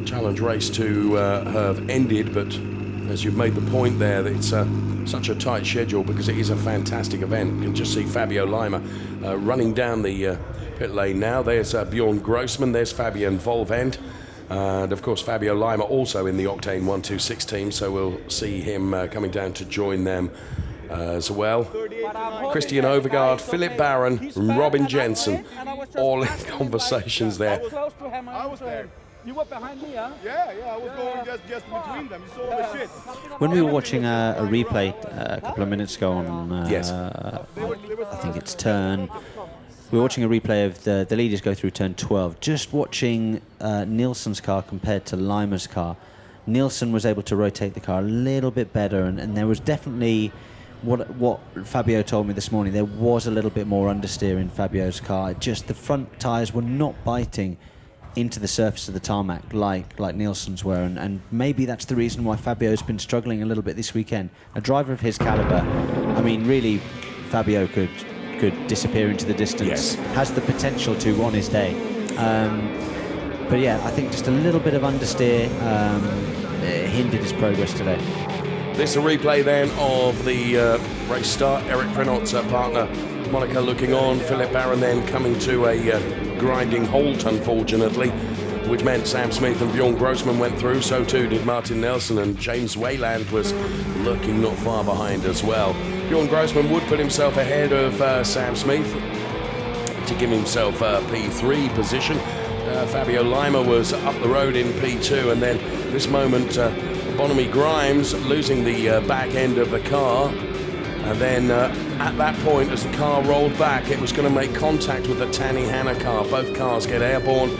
challenge race to have ended, but as you've made the point there, that it's such a tight schedule because it is a fantastic event. You can just see Fabio Lima running down the pit lane now. There's Bjorn Grossman, there's Fabian Volvend, and of course Fabio Lima also in the Octane 126 team, so we'll see him coming down to join them as well. Christian Overgaard, Philip Barron, Robin Jensen, all in conversations there. I was there. You were behind me, huh? Yeah, I was going just between them. You saw the shit. When we were watching a replay a couple of minutes ago on, yes. I think it's turn. We were watching a replay of the leaders go through turn 12. Just watching Nielsen's car compared to Lima's car. Nielsen was able to rotate the car a little bit better, and there was definitely what Fabio told me this morning. There was a little bit more understeer in Fabio's car. Just the front tyres were not biting into the surface of the tarmac like Nielsen's were, and maybe that's the reason why Fabio's been struggling a little bit this weekend. A driver of his caliber, I mean, really, Fabio could disappear into the distance. Yes. Has the potential to on his day. But yeah, I think just a little bit of understeer hindered his progress today. This is a replay then of the race start. Eric Prenot's partner, Monica, looking on. Philip Barron then coming to a grinding halt, unfortunately, which meant Sam Smith and Bjorn Grossman went through. So too did Martin Nelson, and James Wayland was lurking not far behind as well. Bjorn Grossman would put himself ahead of Sam Smith to give himself a P3 position. Fabio Lima was up the road in P2, and then this moment Bonamy Grimes losing the back end of the car, and then at that point, as the car rolled back, it was going to make contact with the Tanny Hanna car. Both cars get airborne.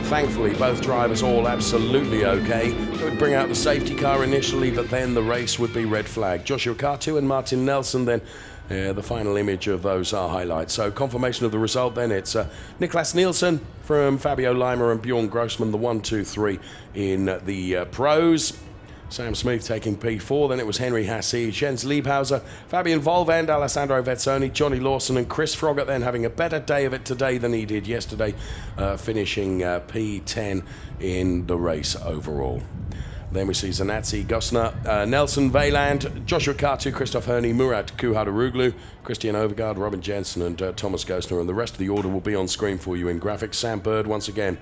Thankfully, both drivers all absolutely okay. It would bring out the safety car initially, but then the race would be red flag. Joshua Katu and Martin Nelson then. The final image of those are highlights. So confirmation of the result then, it's Niklas Nielsen from Fabio Lima and Bjorn Grossman, the 1, 2, 3 in the pros. Sam Smith taking P4, then it was Henry Hassi, Jens Liebhauser, Fabian Volvend, Alessandro Vezzoni, Johnny Lawson and Chris Froggatt then having a better day of it today than he did yesterday, finishing P10 in the race overall. Then we see Zanatsi, Gosner, Nelson Veiland, Joshua Katu, Christoph Herney, Murat Kuhadaroglu, Christian Overgaard, Robin Jensen and Thomas Gosner, and the rest of the order will be on screen for you in graphics. Sam Bird, once again,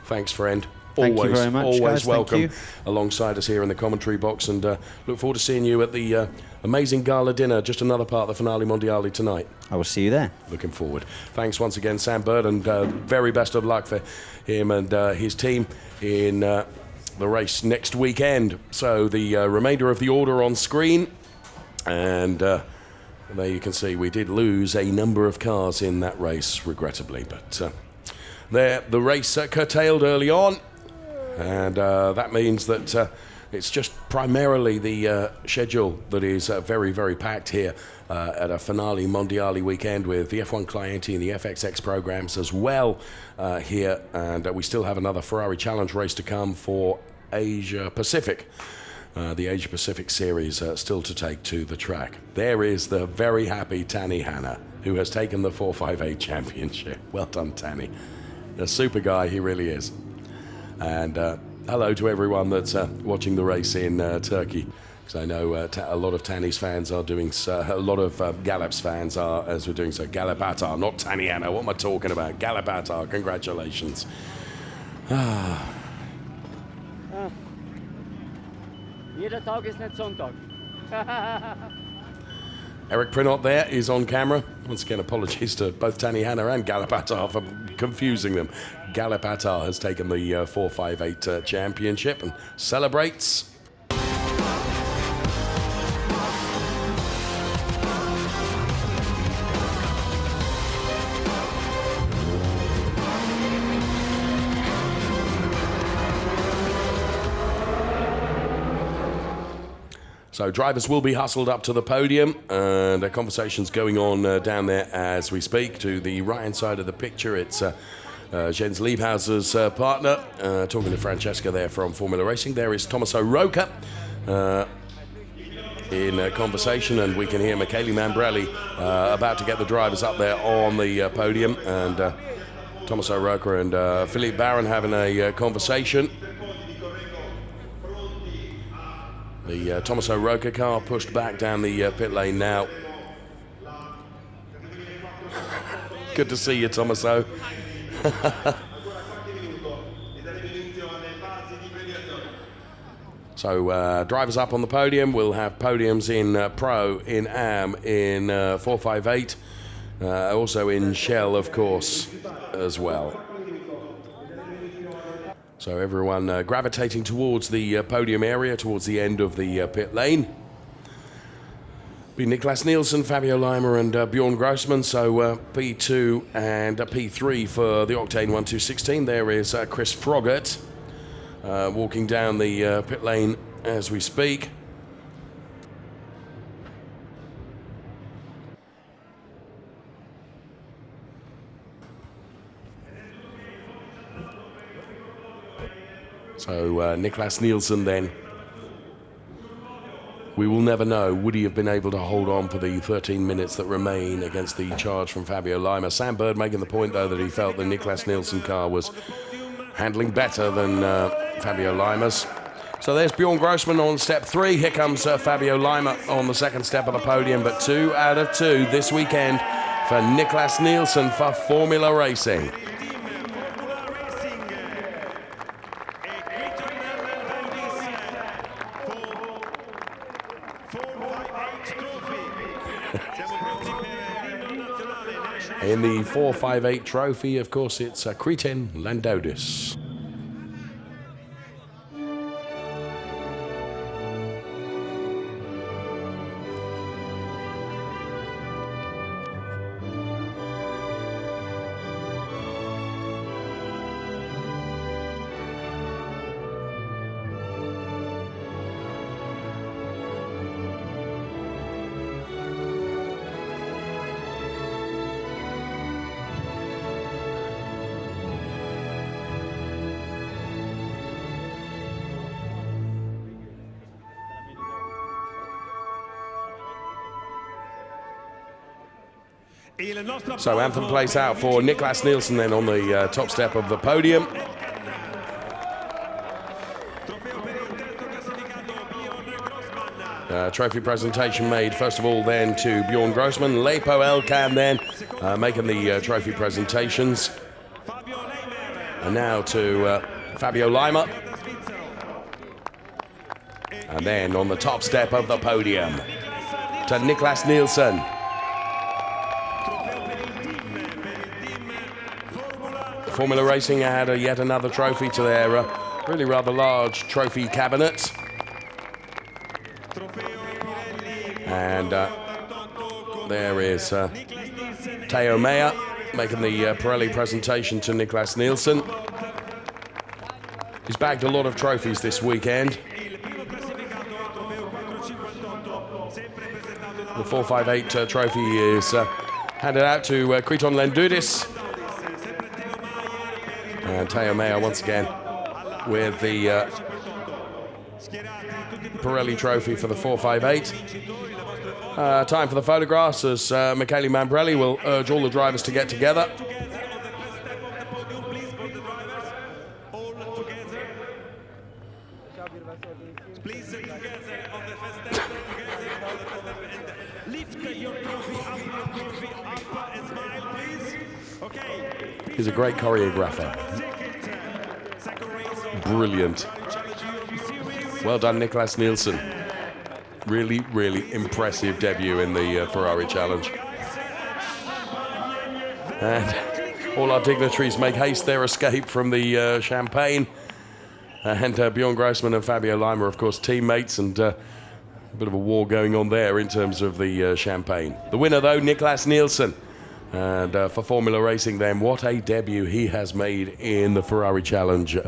thanks friend. Thank you very much, always guys. welcome alongside us here in the commentary box, and look forward to seeing you at the amazing gala dinner, just another part of the Finale Mondiale tonight. I will see you there. Looking forward. Thanks once again, Sam Bird, and very best of luck for him and his team in the race next weekend. So the remainder of the order on screen, and there you can see we did lose a number of cars in that race, regrettably, but the race curtailed early on. And that means that it's just primarily the schedule that is very, very packed here at a Finale Mondiale weekend with the F1 Clienti and the FXX programs as well here. And we still have another Ferrari Challenge race to come for Asia Pacific. The Asia Pacific series still to take to the track. There is the very happy Tanny Hanna, who has taken the 458 championship. Well done, Tanny. A super guy, he really is. And hello to everyone that's watching the race in Turkey, because I know a lot of Tanny's fans are doing so, a lot of Galop's fans are, as we're doing so. Galop Atar, not Tanny Hanna, what am I talking about? Galop Atar, congratulations. Jeder Tag ist nicht Sonntag. Eric Prenot there is on camera. Once again, apologies to both Tanny Hanna and Galop Atar for confusing them. Galop Atar has taken the 458 championship and celebrates. So drivers will be hustled up to the podium, and a conversation's going on down there as we speak. To the right-hand side of the picture, it's Jens Liebhauser's partner, talking to Francesca there from Formula Racing. There is Tommaso Rocca in conversation, and we can hear Michele Mambrelli about to get the drivers up there on the podium, and Tommaso Rocca and Philippe Baron having a conversation. The Tommaso Rocca car pushed back down the pit lane now. Good to see you, Tommaso. So drivers up on the podium. We'll have podiums in Pro, in AM, in 458, also in Shell, of course, as well. So everyone gravitating towards the podium area, towards the end of the pit lane. Be Niklas Nielsen, Fabio Leimer and Bjorn Grossman. So P2 and P3 for the Octane 1216. There is Chris Froggatt walking down the pit lane as we speak. So Niklas Nielsen then. We will never know. Would he have been able to hold on for the 13 minutes that remain against the charge from Fabio Leimer? Sam Bird making the point, though, that he felt the Niklas Nielsen car was handling better than Fabio Leimer's. So there's Bjorn Grossman on step 3. Here comes Fabio Leimer on the second step of the podium, but 2 out of 2 this weekend for Niklas Nielsen for Formula Racing. In the 458 trophy, of course, it's Cretin Landaudis. So anthem plays out for Niklas Nielsen then on the top step of the podium. Trophy presentation made first of all then to Bjorn Grossman. Leipo Elkan then making the trophy presentations. And now to Fabio Leimer. And then on the top step of the podium to Niklas Nielsen. Formula Racing had yet another trophy to their really rather large trophy cabinet. And there is Teo Meyer making the Pirelli presentation to Niklas Nielsen. He's bagged a lot of trophies this weekend. The 458 trophy is handed out to Cretin Landaudis. And Teo Meyer once again with the Pirelli trophy for the 458. Time for the photographs as Michele Mambrelli will urge all the drivers to get together. He's a great choreographer. Brilliant. Well done, Niklas Nielsen. Really, really impressive debut in the Ferrari Challenge. And all our dignitaries make haste their escape from the champagne. And Bjorn Grossman and Fabio Leimer, of course, teammates, and a bit of a war going on there in terms of the champagne. The winner, though, Niklas Nielsen. And for Formula Racing, then, what a debut he has made in the Ferrari Challenge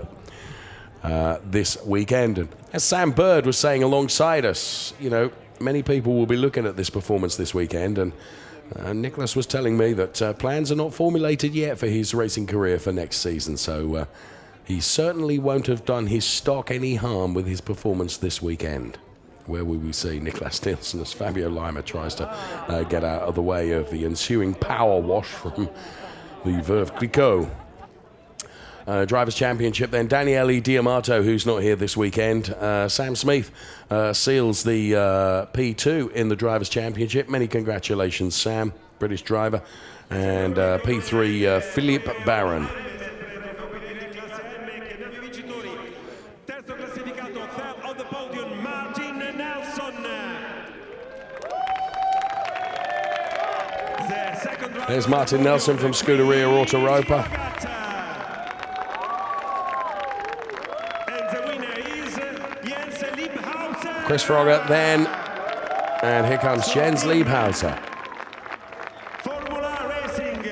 this weekend. And as Sam Bird was saying alongside us, you know, many people will be looking at this performance this weekend and Nicholas was telling me that plans are not formulated yet for his racing career for next season, so he certainly won't have done his stock any harm with his performance this weekend. Where will we see Nicholas Nielsen as Fabio Lima tries to get out of the way of the ensuing power wash from the Veuve Clicquot. Drivers' Championship then, Daniele Diamato, who's not here this weekend. Sam Smith seals the P2 in the Drivers' Championship. Many congratulations, Sam, British driver. And P3, Philippe Baron. There's Martin Nelson from Scuderia Autoropa. Chris Froggatt then, and here comes Jens Liebhauser. Formula Racing.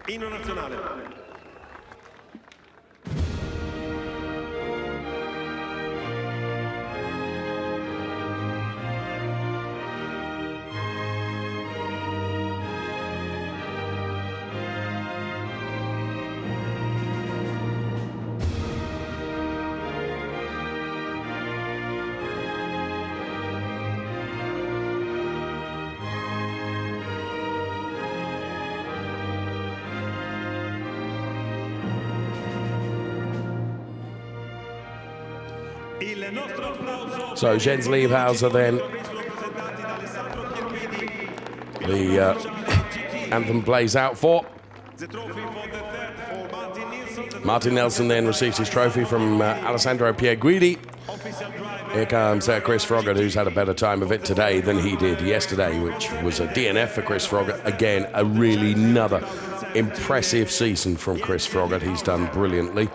Inno nazionale. So Jens Liebhauser then, the anthem plays out for. Martin Nelson then receives his trophy from Alessandro Pierguidi. Here comes Chris Froggatt, who's had a better time of it today than he did yesterday, which was a DNF for Chris Froggatt. Again, a really another impressive season from Chris Froggatt. He's done brilliantly.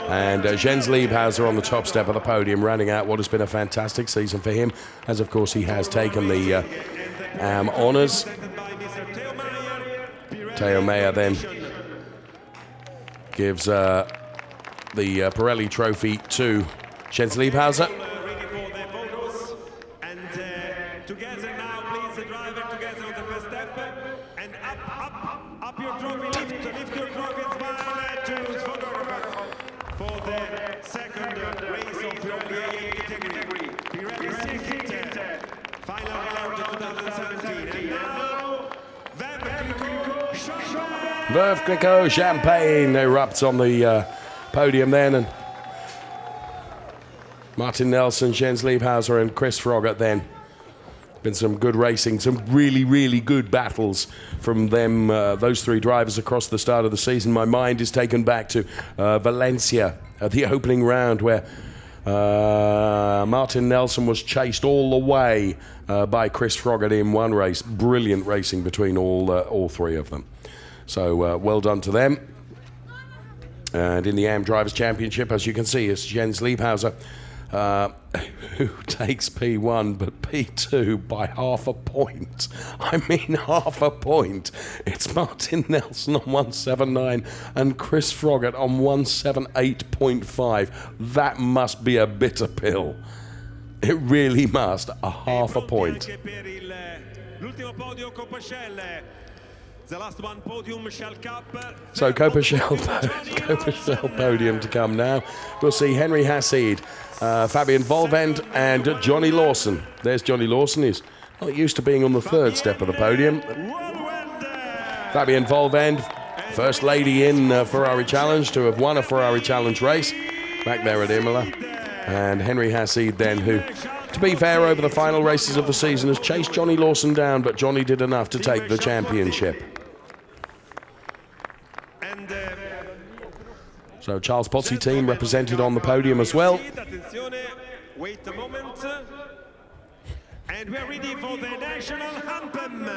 And Jens Liebhauser on the top step of the podium, rounding out what has been a fantastic season for him, as of course he has taken the honours. Theo Meyer then gives the Pirelli trophy to Jens Liebhauser. And together now, please, the driver together on the first step. And up your trophy, lift your trophy and smile to photographers for the second race of Pirelli category. Pirelli circuit, final round of 2017. And now, Veuve Clicquot champagne erupts on the podium then, and Martin Nelson, Jens Liebhauser and Chris Froggatt then. Been some good racing, some really, really good battles from them, those three drivers across the start of the season. My mind is taken back to Valencia at the opening round, where Martin Nelson was chased all the way by Chris Froggatt in one race. Brilliant racing between all three of them. So well done to them. And in the AM Drivers' Championship, as you can see, it's Jens Liebhauser who takes P1, but P2 by half a point. I mean, half a point. It's Martin Nelson on 179 and Chris Froggatt on 178.5. That must be a bitter pill. It really must. A half a point. The last one, podium Shell Cup. So Coppa Shell podium to come now. We'll see Henry Hassid, Fabian Volvend and Johnny Lawson. There's Johnny Lawson. He's not used to being on the third step of the podium. Fabian Volvend, first lady in Ferrari Challenge to have won a Ferrari Challenge race back there at Imola. And Henry Hassid then, who, to be fair, over the final races of the season has chased Johnny Lawson down, but Johnny did enough to take the championship. So Charles Pozzi team represented on the podium as well. Wait a moment. And we're ready for the national anthem.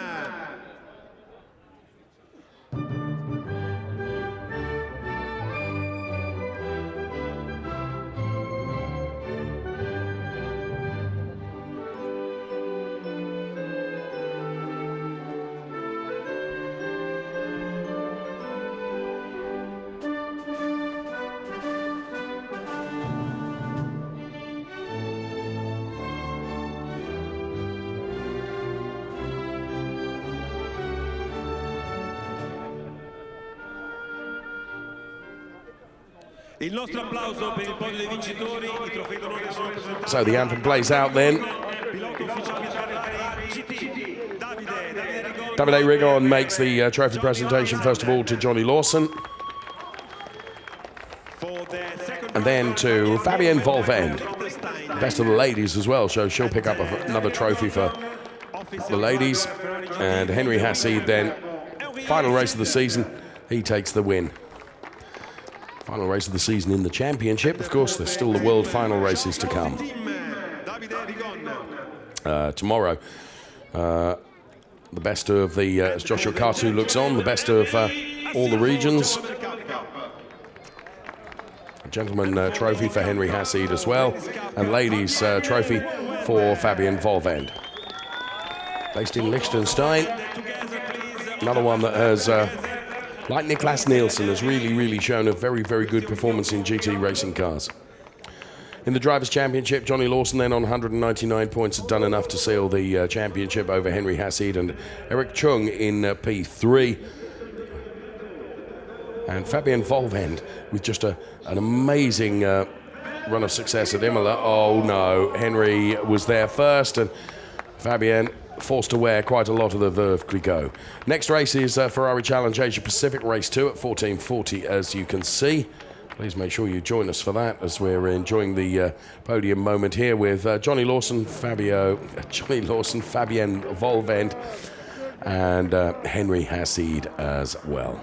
Il nostro applauso per il podio dei vincitori, i trofei d'onore sono presentati. So the anthem plays out then. Pilota ufficiale Ferrari GT, Davide Rigon makes the trophy presentation first of all to Johnny Lawson. And then to Fabienne Volvend. Best of the ladies as well, so she'll pick up another trophy for the ladies. And Henry Hassid then, final race of the season, he takes the win. Final race of the season in the championship. Of course, there's still the world final races to come. Tomorrow, the best of the, as Joshua Katu looks on, the best of all the regions. Gentleman trophy for Henry Hassid as well, and ladies trophy for Fabienne Volvend. Based in Liechtenstein, another one that has, like Niklas Nielsen, has really shown a very good performance in GT racing cars. In the Drivers' Championship, Johnny Lawson then on 199 points had done enough to seal the championship over Henry Hassid and Eric Chung in P3. And Fabienne Volvend with just an amazing run of success at Imola. Oh no, Henry was there first and Fabienne forced to wear quite a lot of the Veuve Clicquot. Next race is Ferrari Challenge Asia Pacific Race 2 at 14:40, as you can see. Please make sure you join us for that as we're enjoying the podium moment here with Johnny Lawson, Fabienne Volvend, and Henry Hassid as well.